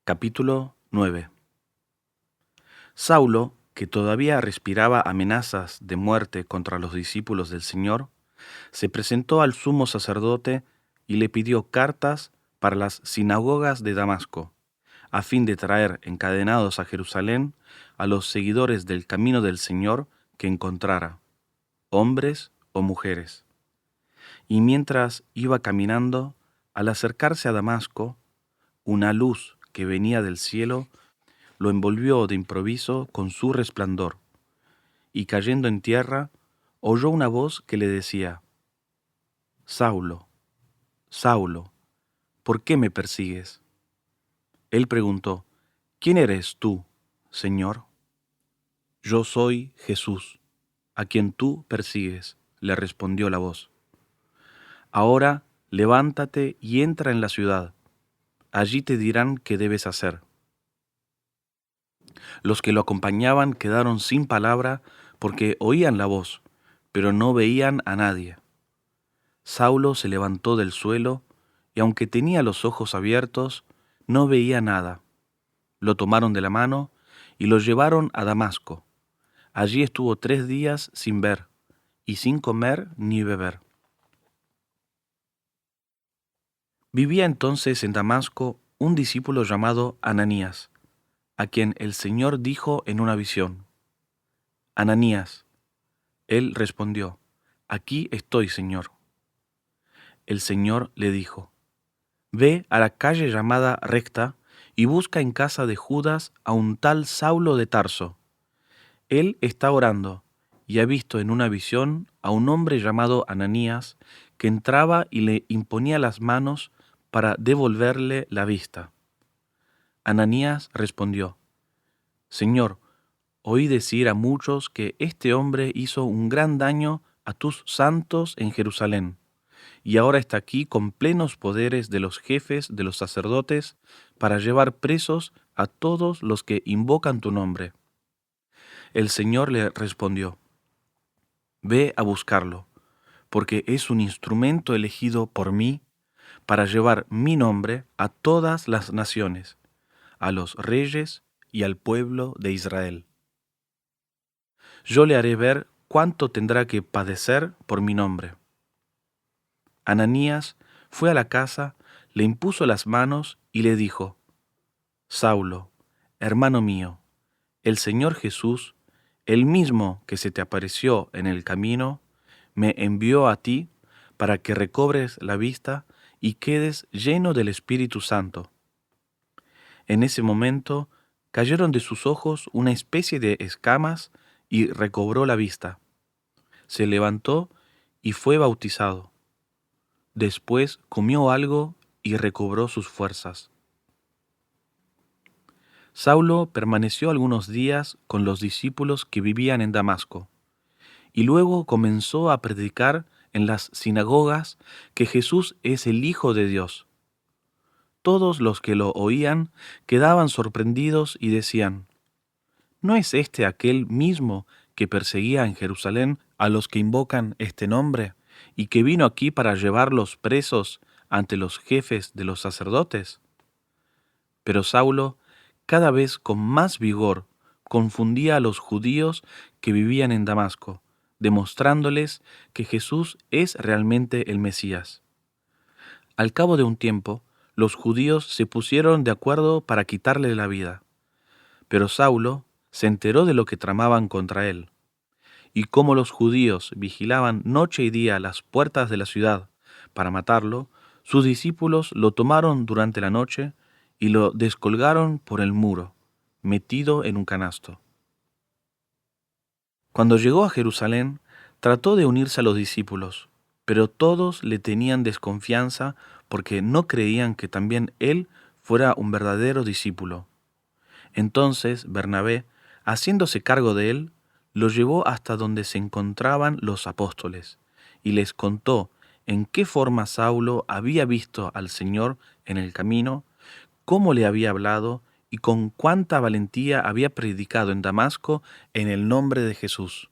Capítulo 9. Saulo, que todavía respiraba amenazas de muerte contra los discípulos del Señor, se presentó al sumo sacerdote y le pidió cartas para las sinagogas de Damasco, a fin de traer encadenados a Jerusalén a los seguidores del camino del Señor que encontrara, hombres o mujeres. Y mientras iba caminando, al acercarse a Damasco, una luz que venía del cielo lo envolvió de improviso con su resplandor, y cayendo en tierra, oyó una voz que le decía: Saulo, Saulo, ¿por qué me persigues? Él preguntó: ¿Quién eres tú, Señor? Yo soy Jesús, a quien tú persigues, le respondió la voz. Ahora levántate y entra en la ciudad. Allí te dirán qué debes hacer. Los que lo acompañaban quedaron sin palabra porque oían la voz, pero no veían a nadie. Saulo se levantó del suelo y aunque tenía los ojos abiertos, no veía nada. Lo tomaron de la mano y lo llevaron a Damasco. Allí estuvo 3 días sin ver y sin comer ni beber. Vivía entonces en Damasco un discípulo llamado Ananías, a quien el Señor dijo en una visión: Ananías. Él respondió: Aquí estoy, Señor. El Señor le dijo: Ve a la calle llamada Recta y busca en casa de Judas a un tal Saulo de Tarso. Él está orando y ha visto en una visión a un hombre llamado Ananías que entraba y le imponía las manos para devolverle la vista. Ananías respondió: Señor, oí decir a muchos que este hombre hizo un gran daño a tus santos en Jerusalén, y ahora está aquí con plenos poderes de los jefes de los sacerdotes para llevar presos a todos los que invocan tu nombre. El Señor le respondió: Ve a buscarlo, porque es un instrumento elegido por mí para llevar mi nombre a todas las naciones, a los reyes y al pueblo de Israel. Yo le haré ver cuánto tendrá que padecer por mi nombre. Ananías fue a la casa, le impuso las manos y le dijo: Saulo, hermano mío, el Señor Jesús, el mismo que se te apareció en el camino, me envió a ti para que recobres la vista y quedes lleno del Espíritu Santo. En ese momento cayeron de sus ojos una especie de escamas y recobró la vista. Se levantó y fue bautizado. Después comió algo y recobró sus fuerzas. Saulo permaneció algunos días con los discípulos que vivían en Damasco, y luego comenzó a predicar en las sinagogas que Jesús es el Hijo de Dios. Todos los que lo oían quedaban sorprendidos y decían: ¿No es este aquel mismo que perseguía en Jerusalén a los que invocan este nombre, y que vino aquí para llevarlos presos ante los jefes de los sacerdotes? Pero Saulo, cada vez con más vigor, confundía a los judíos que vivían en Damasco, demostrándoles que Jesús es realmente el Mesías. Al cabo de un tiempo, los judíos se pusieron de acuerdo para quitarle la vida, pero Saulo se enteró de lo que tramaban contra él. Y como los judíos vigilaban noche y día las puertas de la ciudad para matarlo, sus discípulos lo tomaron durante la noche y lo descolgaron por el muro, metido en un canasto. Cuando llegó a Jerusalén, trató de unirse a los discípulos, pero todos le tenían desconfianza porque no creían que también él fuera un verdadero discípulo. Entonces Bernabé, haciéndose cargo de él, lo llevó hasta donde se encontraban los apóstoles y les contó en qué forma Saulo había visto al Señor en el camino, cómo le había hablado y con cuánta valentía había predicado en Damasco en el nombre de Jesús.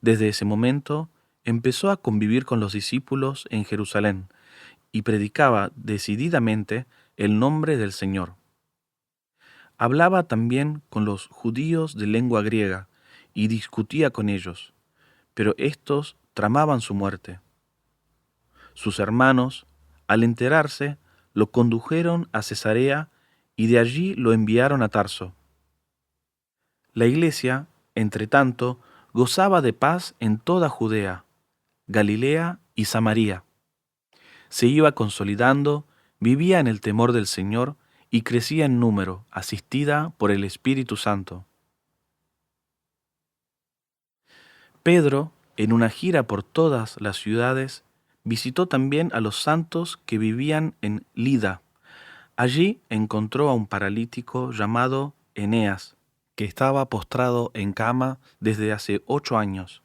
Desde ese momento empezó a convivir con los discípulos en Jerusalén y predicaba decididamente el nombre del Señor. Hablaba también con los judíos de lengua griega y discutía con ellos, pero éstos tramaban su muerte. Sus hermanos, al enterarse, lo condujeron a Cesarea y de allí lo enviaron a Tarso. La iglesia, entretanto, gozaba de paz en toda Judea, Galilea y Samaria. Se iba consolidando, vivía en el temor del Señor y crecía en número, asistida por el Espíritu Santo. Pedro, en una gira por todas las ciudades, visitó también a los santos que vivían en Lida. Allí encontró a un paralítico llamado Eneas, que estaba postrado en cama desde hace 8 años.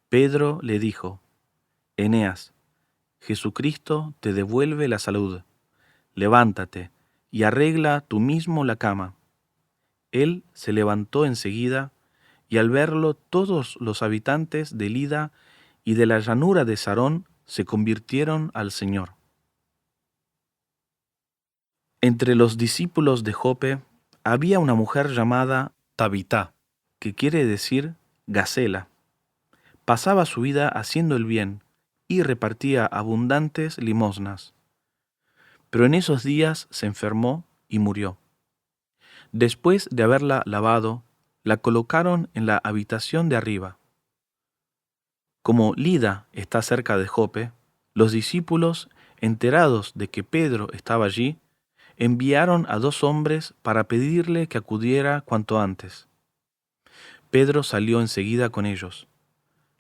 Pedro le dijo: Eneas, Jesucristo te devuelve la salud. Levántate y arregla tú mismo la cama. Él se levantó enseguida, y al verlo todos los habitantes de Lida y de la llanura de Sarón se convirtieron al Señor. Entre los discípulos de Jope había una mujer llamada Tabitá, que quiere decir Gacela. Pasaba su vida haciendo el bien y repartía abundantes limosnas. Pero en esos días se enfermó y murió. Después de haberla lavado, la colocaron en la habitación de arriba. Como Lida está cerca de Jope, los discípulos, enterados de que Pedro estaba allí, enviaron a 2 hombres para pedirle que acudiera cuanto antes. Pedro salió enseguida con ellos.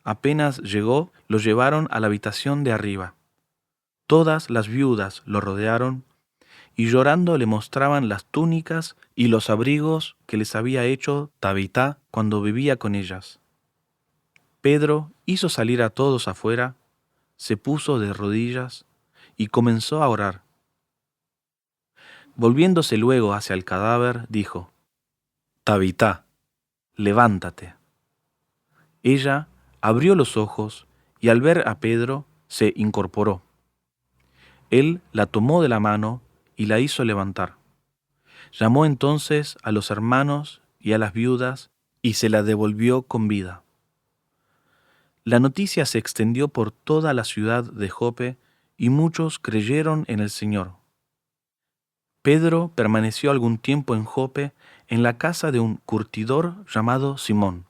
Apenas llegó, lo llevaron a la habitación de arriba. Todas las viudas lo rodearon y llorando le mostraban las túnicas y los abrigos que les había hecho Tabitá cuando vivía con ellas. Pedro hizo salir a todos afuera, se puso de rodillas y comenzó a orar. Volviéndose luego hacia el cadáver, dijo: Tabitá, levántate. Ella abrió los ojos y al ver a Pedro se incorporó. Él la tomó de la mano y la hizo levantar. Llamó entonces a los hermanos y a las viudas y se la devolvió con vida. La noticia se extendió por toda la ciudad de Jope y muchos creyeron en el Señor. Pedro permaneció algún tiempo en Jope en la casa de un curtidor llamado Simón,